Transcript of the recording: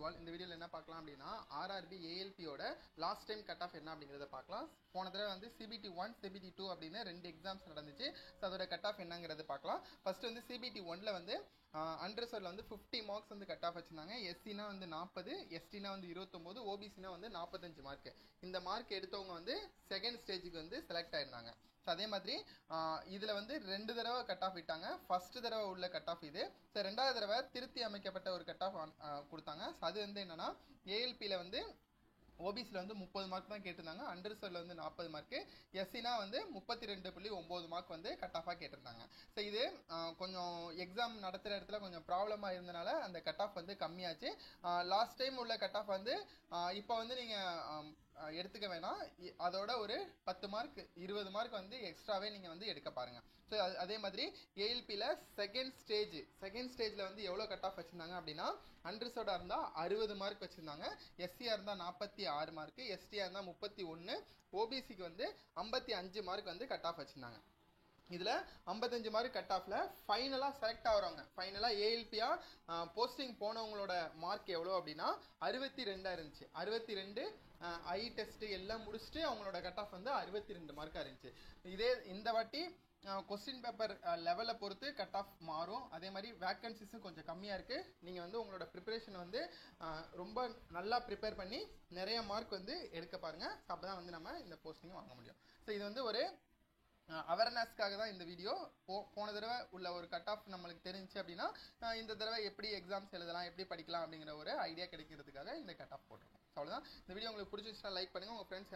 To all. இந்த வீடியோவில் என்ன பார்க்கலாம் அப்படின்னா ஆர்ஆர்பி ஏஎல்பியோட லாஸ்ட் டைம் கட் ஆஃப் என்ன அப்படிங்கிறத பார்க்கலாம். போன தடவை வந்து சிபிடி 1 சிபிடி 2 அப்படின்னு 2 எக்ஸாம்ஸ் நடந்துச்சு. ஸோ அதோட கட் ஆஃப் என்னங்கிறது பார்க்கலாம். ஃபர்ஸ்ட் வந்து சிபிடி 1ல் வந்து அன்ரிசர்வ்ல வந்து 50 மார்க்ஸ் வந்து கட் ஆஃப் வச்சிருந்தாங்க. எஸ்சினா வந்து 40, எஸ்டினா வந்து 29, ஓபிசினா வந்து 45 மார்க். இந்த மார்க் எடுத்தவங்க வந்து செகண்ட் ஸ்டேஜுக்கு வந்து செலக்ட் ஆயிருந்தாங்க. ஸோ அதே மாதிரி இதில் வந்து 2 தடவை கட் ஆஃப் விட்டாங்க. ஃபர்ஸ்ட் தடவை உள்ள கட் ஆஃப் இது. ஸோ 2வது தடவை திருத்தி அமைக்கப்பட்ட ஒரு கட் ஆஃப் கொடுத்தாங்க. ஸோ அது வந்து என்னன்னா ஏஎல்பியில் வந்து ஓபிசியில் வந்து 30 மார்க் தான் கேட்டிருந்தாங்க. அண்டர்சர்வில் வந்து 40 மார்க்கு, எஸ்சினா வந்து 32.9 மார்க் வந்து கட் ஆஃபாக கேட்டிருந்தாங்க. ஸோ இது கொஞ்சம் எக்ஸாம் நடத்துகிற இடத்துல கொஞ்சம் ப்ராப்ளமாக இருந்தனால அந்த கட் ஆஃப் வந்து கம்மியாச்சு. லாஸ்ட் டைம் உள்ள கட் ஆஃப் வந்து இப்போ வந்து நீங்கள் எடுத்துக்க வேணாம். அதோட ஒரு 10 மார்க் 20 மார்க் வந்து எக்ஸ்ட்ராவே நீங்கள் வந்து எடுக்க பாருங்கள். ஸோ அதே மாதிரி ஏஎல்பியில் செகண்ட் ஸ்டேஜில் வந்து எவ்வளோ கட் ஆஃப் வச்சுருந்தாங்க அப்படின்னா அன்ரிசர்வ்டாக இருந்தால் 60 மார்க் வச்சுருந்தாங்க, எஸ்சியாக இருந்தால் 46 மார்க்கு, எஸ்டியாக இருந்தால் 31, ஓபிசிக்கு வந்து 55 மார்க் வந்து கட் ஆஃப் வச்சுருந்தாங்க. இதில் 55 மார்க் கட் ஆஃபில் ஃபைனலாக செலக்ட் ஆகிறவங்க, ஃபைனலாக ஏஎல்பியாக போஸ்டிங் போனவங்களோட மார்க் எவ்வளோ அப்படின்னா 62 இருந்துச்சு. 62 ஐ டெஸ்ட்டு எல்லாம் முடிச்சுட்டு அவங்களோட கட் ஆஃப் வந்து 62 மார்க்காக இருந்துச்சு. இந்த வாட்டி கொஸ்டின் பேப்பர் லெவலை பொறுத்து கட் ஆஃப் மாறும். அதே மாதிரி வேக்கன்சிஸும் கொஞ்சம் கம்மியாக இருக்குது. நீங்கள் வந்து உங்களோட ப்ரிப்பரேஷனை வந்து ரொம்ப நல்லா ப்ரிப்பேர் பண்ணி நிறைய மார்க் வந்து எடுக்க பாருங்கள். அப்போ தான் வந்து நம்ம இந்த போஸ்டிங்கை வாங்க முடியும். ஸோ இது வந்து ஒரு அவேர்னஸ்க்காக தான் இந்த வீடியோ. போன தடவை உள்ள ஒரு கட் ஆஃப் நம்மளுக்கு தெரிஞ்சு அப்படின்னா இந்த தடவை எப்படி எக்ஸாம்ஸ் எழுதலாம், எப்படி படிக்கலாம் அப்படிங்கிற ஒரு ஐடியா கிடைக்கிறதுக்காக இந்த கட் ஆஃப் போட்டிருக்கோம். அவ்வளோதான். இந்த வீடியோ உங்களுக்கு பிடிச்சிச்சுன்னா லைக் பண்ணுங்கள். உங்கள் ஃப்ரெண்ட்ஸ்